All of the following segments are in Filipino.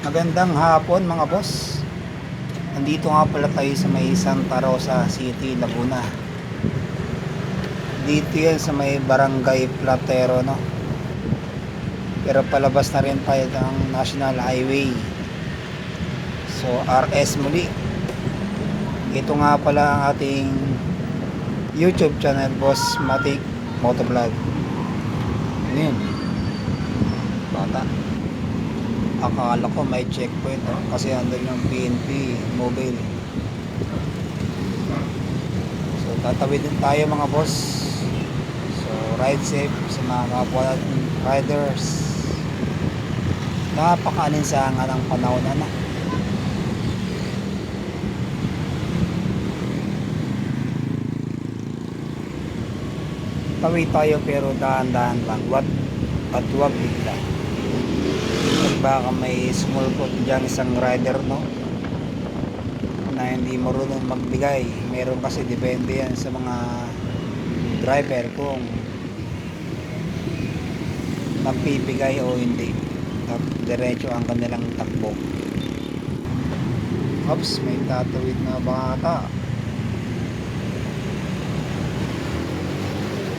Magandang hapon mga boss. Nandito nga pala tayo sa may Santa Rosa City, Laguna. Dito yan sa may Barangay Platero, no? Pero palabas na rin tayo ng National Highway. So RS muli. Ito nga pala ang ating YouTube channel, Boss Matic Motovlog. Ano yun? Bata. Akala ko may checkpoint, no? Kasi andun yung PNP mobile. So tatawid din tayo mga boss. So ride safe sa mga kapwa natin riders. Napaka-alinsangan ng panahon na. Tawid tayo pero dahan-dahan lang. At wag bigla. At baka may small foot dyan isang rider, no, na hindi marunong magbigay. Meron kasi depende yan sa mga driver kung magbibigay o hindi. Diretso ang kanilang takbo. Oops, may tatawid na bata.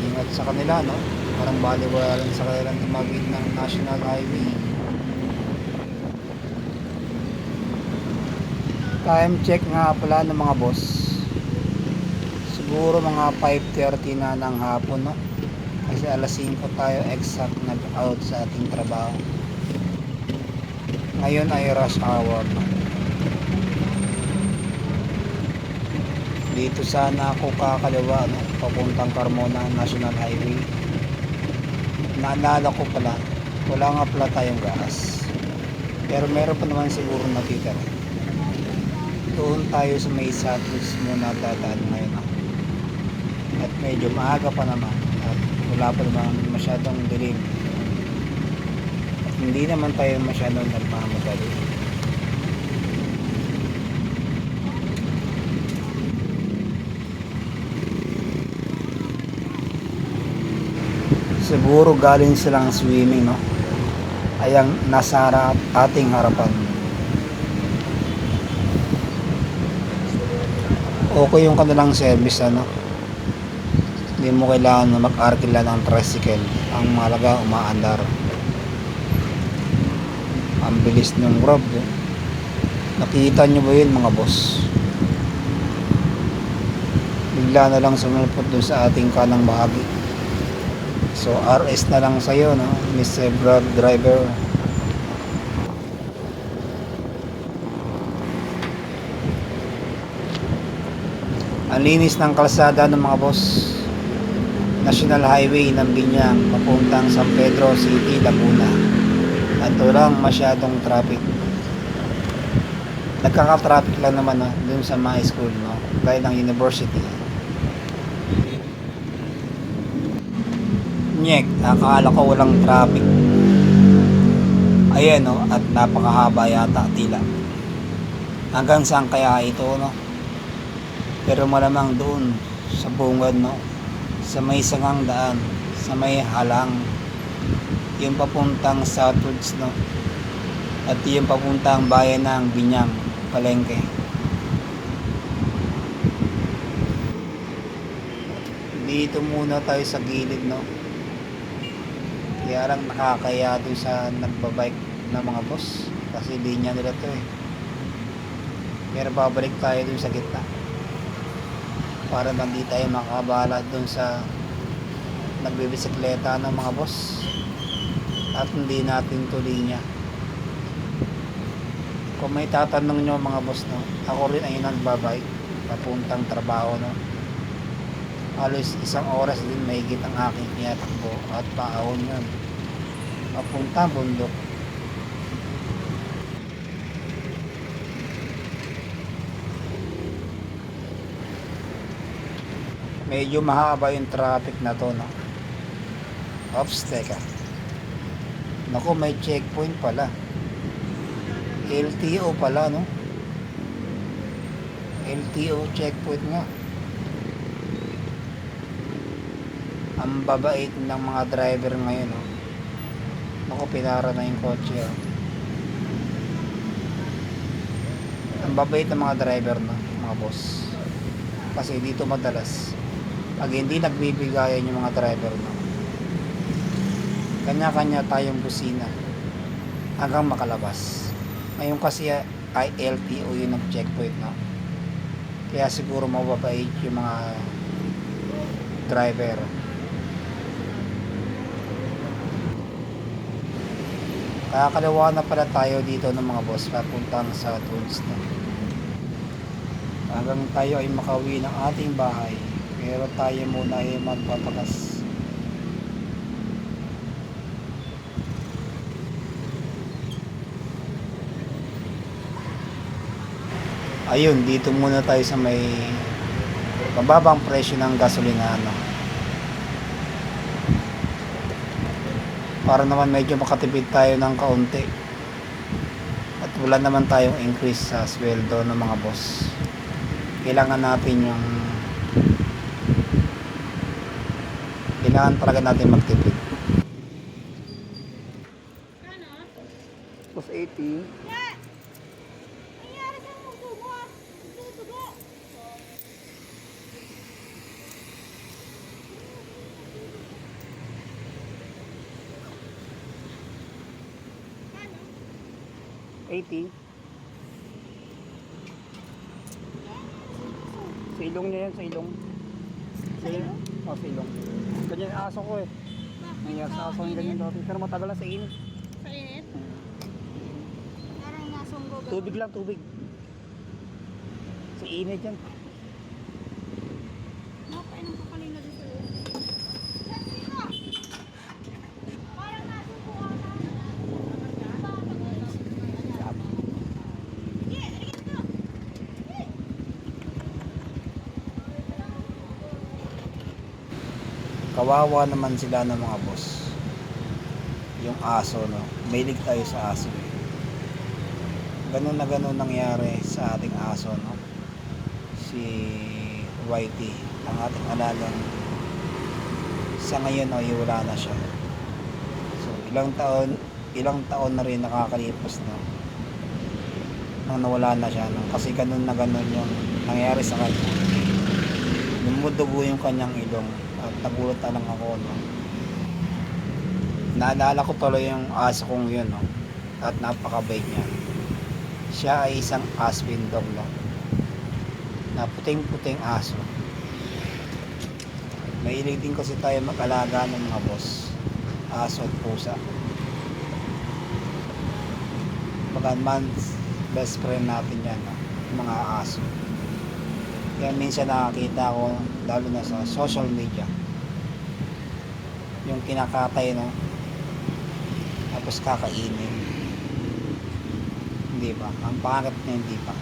Ingat sa kanila, no? Parang baliwala lang sa kanilang tumawid ng National Highway. Time check nga pala ng mga boss. Siguro mga 5:30 na ng hapon, no? Kasi alas 5 tayo exact nag-out sa ating trabaho. Ngayon ay rush hour, no? Dito sana ako kakaliwa, no? Papuntang Carmona National Highway. Naalala ko pala, wala nga pala tayong gas. Pero meron pa naman siguro natitira. Doon tayo sa may Satos muna dadaan ngayon, no? At medyo maaga pa naman at wala pa naman masyadong dilim at hindi naman tayo masyadong nagmamadali. Siguro galing silang swimming, no? Ayang nasa ating harapan. Okay yung kanilang service, ano? Hindi mo kailangan na mag-arkila ng tricycle. Ang mahalaga umaandar. Ang bilis ng grab, eh. Nakita nyo ba yun mga boss? Bigla na lang sumulpot doon sa ating kanang bahagi. So RS na lang sa'yo, no, Mr. Grab driver. Ang linis ng kalsada ng mga boss. National Highway ng Biñang papuntang San Pedro City, Laguna. At walang masyadong traffic. Nagkaka-traffic lang naman, no, dun sa mga school, no, gaya ng university. Nyek, akala ko walang traffic. Ayan, no, at napakahaba yata tila. Hanggang saan kaya ito, no? Pero malamang doon sa bungad, no, sa may sangang daan, sa may halang, yung papuntang southwards, no, at yung papuntang bayan ng Biñang, Palengke. Dito muna tayo sa gilid, no. Kaya lang nakakaya doon sa nagbabike na mga boss kasi linya nila to, eh. Pero babalik tayo doon sa gitna para hindi tayo makabala doon sa nagbibisikleta ng mga boss at hindi natin tuloy niya. Kung may tatanong nyo mga boss, no, ako rin ay nagbabike papuntang trabaho, no. Halos 1 oras din mahigit ang aking tinatakbo at paahon yun papuntang bundok. Medyo mahaba yung traffic na to, no. Oops, teka. Naku, may checkpoint pala. LTO pala, no. LTO checkpoint nga. Ang babait ng mga driver ngayon, no. Naku, pinara na yung kotse, oh. Ang babait ng mga driver, no, mga boss. Kasi dito madalas pag hindi nagbibigayan yung mga driver, no, kanya-kanya tayong busina hanggang makalabas. Ngayon kasi ay LTO yun ang checkpoint, no, kaya siguro mababait yung mga driver. Kakaliwa na pala tayo dito ng mga boss papuntang sa Toons, no, hanggang tayo ay makauwi ng ating bahay. Pero tayo muna ay magpapagas. Ayun, dito muna tayo sa may mababang presyo ng gasolina, no, para naman medyo makatipid tayo ng kaunti at wala naman tayong increase sa sweldo ng mga boss. Kailangan talaga natin magtipid. Plus 80. Sa ilong niya yan, sa ilong. Sa ilong? Oh, sa ilong. Ganyan ang aso ko eh. Nangyari sa aso yung ganyan dati. Pero matagal na sa init. Sa init? Parang nasunggo. Tubig lang, tubig. Sa init yan. Nakapainom ko kanina din sa loob. Parang nasunggo ka na. Kawawa naman sila ng mga boss. Yung aso, no, mahilig tayo sa aso eh. Ganun na ganun nangyari sa ating aso, no, si Whitey, ang ating alalang sa ngayon ay wala na siya. So ilang taon na rin nakakalipas, no, nang nawala na siya, no, kasi ganun na ganun yung nangyari sa kanya. Lumudugo yung kanyang ilong at nagulat na lang ako, no. Naalala ko tuloy yung aso kong yun, no, at napakabait niya. Siya ay isang Aspin dog, no, na puting-puting aso. Mahilig din kasi tayo mag-alaga ng mga boss, aso at pusa. Baka man's best friend natin yan, no, yung mga aso. Kaya minsan nakakita ko, lalo na sa social media, yung kinakatay, no, tapos kakainin. Hindi ba? Ang pangarap niya hindi pa.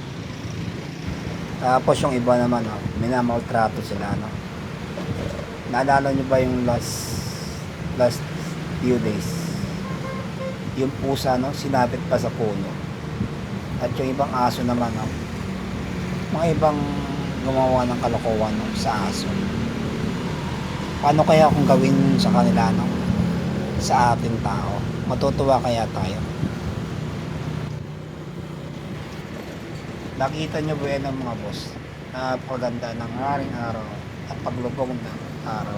Tapos yung iba naman, no, minamaltrato sila, no. Naalala nyo ba yung last few days? Yung pusa, no, sinabit pa sa puno. At yung ibang aso naman, no, mga ibang gumawa ng kalokohan, no, sa aso. Paano kaya kung gawin sa kanila, no, sa ating tao? Matutuwa kaya tayo? Nakita nyo ba yan ng mga boss? Napakaganda ng haring araw at paglubog ng araw.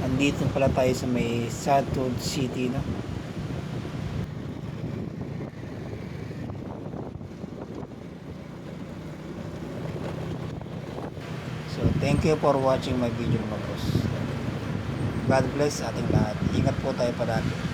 Andito pala tayo sa may Satud City, no? So, thank you for watching my video, mga boss. God bless ating lahat. Ingat po tayo palagi.